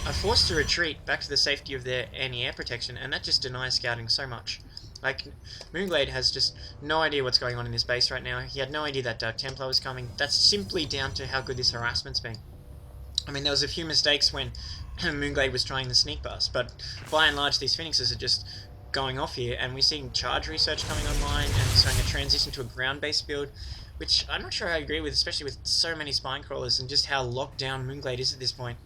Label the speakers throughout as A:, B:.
A: are forced to retreat back to the safety of their anti-air protection, and that just denies scouting so much. Like, Moonglade has just no idea what's going on in this base right now. He had no idea that Dark Templar was coming. That's simply down to how good this harassment's been. I mean, there was a few mistakes when Moonglade was trying the sneak pass, but by and large these Phoenixes are just going off here, and we're seeing charge research coming online and showing a transition to a ground-based build, which I'm not sure I agree with, especially with so many spine crawlers and just how locked down Moonglade is at this point.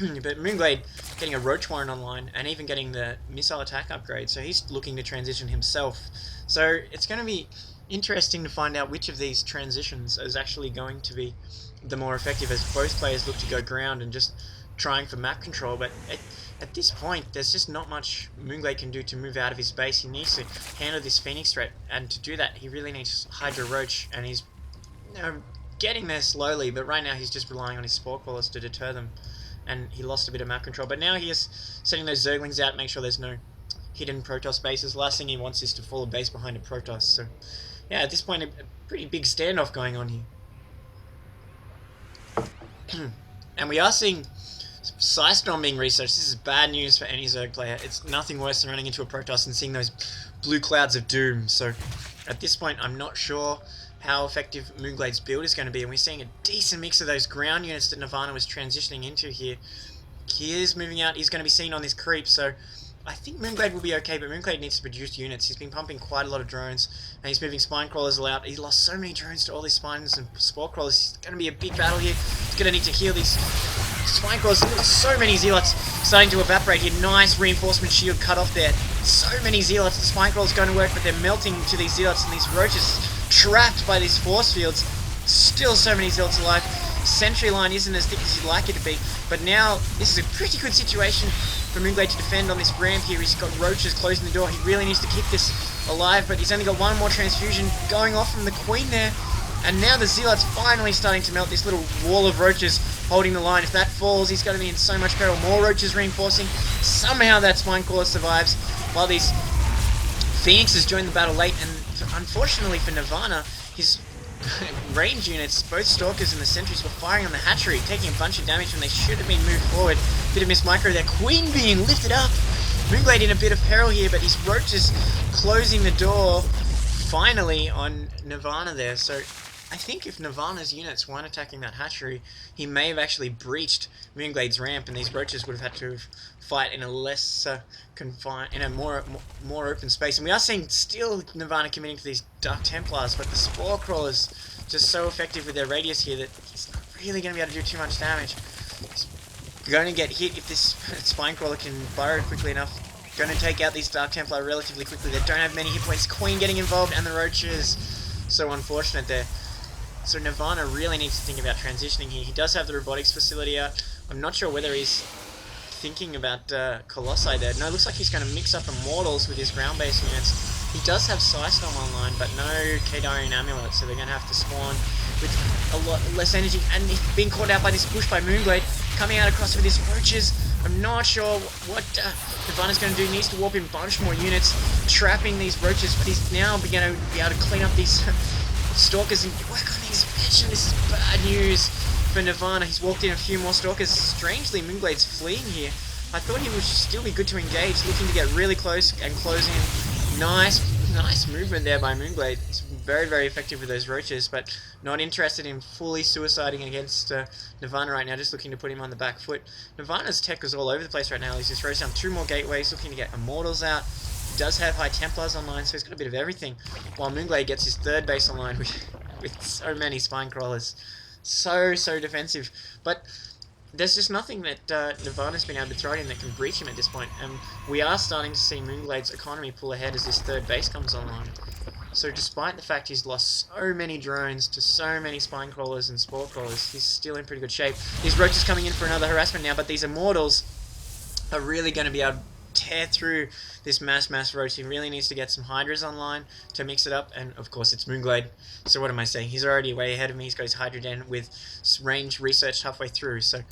A: But Moonglade getting a Roach Warren online and even getting the missile attack upgrade, so he's looking to transition himself. So it's going to be interesting to find out which of these transitions is actually going to be the more effective, as both players look to go ground and just trying for map control. But at this point, there's just not much Moonglade can do to move out of his base. He needs to handle this Phoenix threat, and to do that, he really needs Hydra Roach, and he's getting there slowly, but right now he's just relying on his Spore Crawlers to deter them, and he lost a bit of map control. But now he is setting those Zerglings out, make sure there's no hidden Protoss bases. Last thing he wants is to fall a base behind a Protoss. So yeah, at this point, a pretty big standoff going on here. And we are seeing Psystorm being researched. This is bad news for any Zerg player. It's nothing worse than running into a Protoss and seeing those blue clouds of doom. So at this point, I'm not sure how effective Moonglade's build is going to be, and we're seeing a decent mix of those ground units that Nirvana was transitioning into here. He is moving out. He's going to be seen on this creep, so I think Moonglade will be okay, but Moonglade needs to produce units. He's been pumping quite a lot of drones, and he's moving spine crawlers out. He's lost so many drones to all these spines and spore crawlers. It's going to be a big battle here. He's going to need to heal these spine crawlers. So many zealots starting to evaporate here. Nice reinforcement shield cut off there. So many zealots. The spine crawlers going to work, but they're melting to these zealots, and these roaches trapped by these force fields. Still so many zealots alive. Sentry line isn't as thick as you'd like it to be, but now this is a pretty good situation for Moonglade to defend on this ramp here. He's got roaches closing the door. He really needs to keep this alive, but he's only got one more transfusion going off from the Queen there, and now the Zealot's finally starting to melt this little wall of roaches holding the line. If that falls, he's going to be in so much peril. More roaches reinforcing. Somehow that Spine Crawler survives, while these Phoenixes join the battle late, and unfortunately for Nirvana, his range units, both Stalkers and the Sentries, were firing on the hatchery, taking a bunch of damage when they should have been moved forward. Bit of miss micro there. Queen being lifted up. Moonglade in a bit of peril here, but his roaches closing the door finally on Nirvana there. So I think if Nirvana's units weren't attacking that hatchery, he may have actually breached Moonglade's ramp, and these roaches would have had to fight in a less confined, in a more open space. And we are seeing still Nirvana committing to these Dark Templars, but the Spore Crawlers just so effective with their radius here that he's not really going to be able to do too much damage. He's going to get hit if this Spine Crawler can burrow quickly enough. Going to take out these Dark Templar relatively quickly. They don't have many hit points. Queen getting involved, and the roaches. So unfortunate there. So Nirvana really needs to think about transitioning here. He does have the robotics facility out. I'm not sure whether he's thinking about Colossi there. No, it looks like he's going to mix up Immortals with his ground-based units. He does have Psystorm online, but no Kadarian Amulet, so they're going to have to spawn with a lot less energy. And he's being caught out by this push by Moonglade, coming out across with his roaches. I'm not sure what Nirvana's going to do. He needs to warp in a bunch more units, trapping these roaches, but he's now going to be able to clean up these Stalkers and work on the expansion. This is bad news for Nirvana. He's walked in a few more Stalkers. Strangely, Moonglade's fleeing here. I thought he would still be good to engage, looking to get really close and close in. Nice movement there by Moonglade. It's very, very effective with those roaches, but not interested in fully suiciding against Nirvana right now, just looking to put him on the back foot. Nirvana's tech is all over the place right now. He's just throws down 2 more gateways, looking to get Immortals out. He does have High Templars online, so he's got a bit of everything, while Moonglade gets his 3rd base online with so many Spine Crawlers. So defensive. But there's just nothing that Nirvana's been able to throw at him that can breach him at this point, and we are starting to see Moonglade's economy pull ahead as this 3rd base comes online. So despite the fact he's lost so many drones to so many Spine Crawlers and Spore Crawlers, he's still in pretty good shape. These roaches coming in for another harassment now, but these Immortals are really going to be able to tear through this mass roach. He really needs to get some Hydras online to mix it up, and of course it's Moonglade, so what am I saying? He's already way ahead of me. He's got his Hydra Den with range researched halfway through, so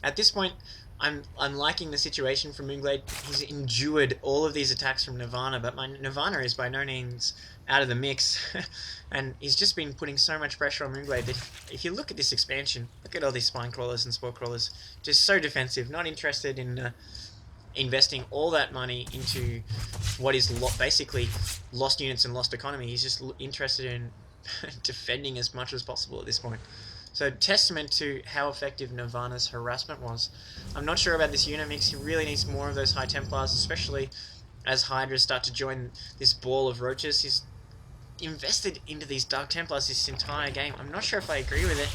A: at this point I'm liking the situation from Moonglade. He's endured all of these attacks from Nirvana, but my Nirvana is by no means out of the mix. And he's just been putting so much pressure on Moonglade that if you look at this expansion, look at all these spine crawlers and spore crawlers, just so defensive, not interested in investing all that money into what is basically lost units and lost economy. He's just interested in defending as much as possible at this point. So testament to how effective Nirvana's harassment was. I'm not sure about this unit mix. He really needs more of those High Templars, especially as Hydras start to join this ball of roaches. He's invested into these Dark Templars this entire game. I'm not sure if I agree with it.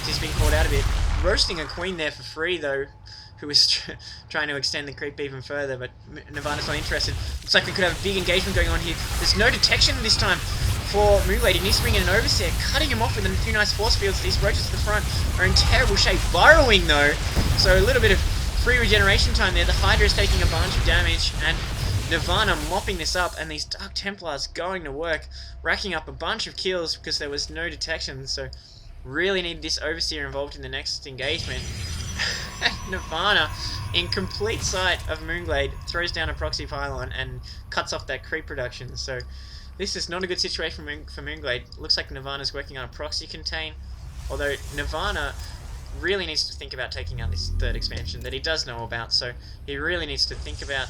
A: He's been called out a bit. Roasting a queen there for free, though, who is trying to extend the creep even further, but Nirvana's not interested. Looks like we could have a big engagement going on here. There's no detection this time for Moonglade. He needs to bring in an Overseer, cutting him off with a few nice force fields. These roaches at the front are in terrible shape. Burrowing, though, so a little bit of free regeneration time there. The Hydra is taking a bunch of damage, and Nirvana mopping this up, and these Dark Templars going to work, racking up a bunch of kills because there was no detection, so really need this Overseer involved in the next engagement. Nirvana, in complete sight of Moonglade, throws down a proxy pylon and cuts off that creep production, so this is not a good situation for Moonglade. Looks like Nirvana's working on a proxy contain, although Nirvana really needs to think about taking out this third expansion that he does know about, so he really needs to think about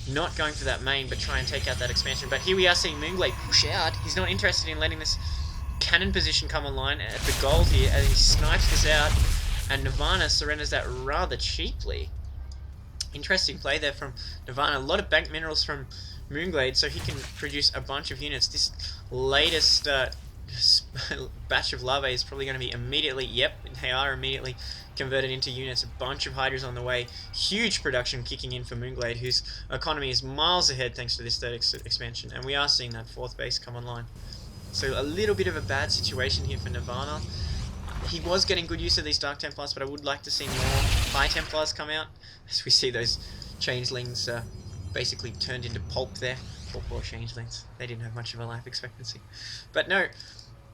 A: not going for that main, but try and take out that expansion. But here we are seeing Moonglade push out. He's not interested in letting this cannon position come online at the gold here, and he snipes this out, and Nirvana surrenders that rather cheaply. Interesting play there from Nirvana. A lot of bank minerals from Moonglade, so he can produce a bunch of units. This latest batch of larvae is probably going to be immediately, yep, they are immediately converted into units. A bunch of Hydras on the way. Huge production kicking in for Moonglade, whose economy is miles ahead thanks to this third expansion, and we are seeing that fourth base come online. So a little bit of a bad situation here for Nirvana. He was getting good use of these Dark Templars, but I would like to see more High Templars come out, as we see those changelings basically turned into pulp there. Poor changelings. They didn't have much of a life expectancy. But no,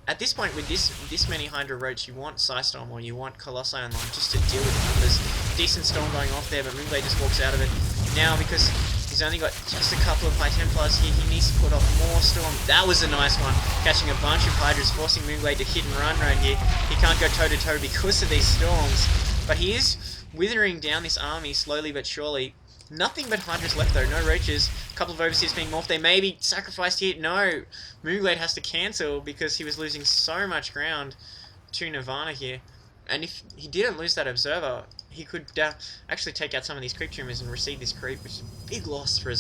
A: at this point with this many Hydra Roach, you want Psystorm or you want Colossi online just to deal with the numbers. Decent storm going off there, but Moonglade just walks out of it. Now, because he's only got just a couple of High Templars here, he needs to put off more storm. That was a nice one, catching a bunch of Hydras, forcing Moonglade to hit and run right here. He can't go toe to toe because of these storms, but he is withering down this army slowly but surely. Nothing but Hydras left though, no roaches. A couple of Overseers being morphed. They may be sacrificed here. No, Moonglade has to cancel because he was losing so much ground to Nirvana here. And if he didn't lose that Observer, he could actually take out some of these creep tumors and receive this creep, which is a big loss for his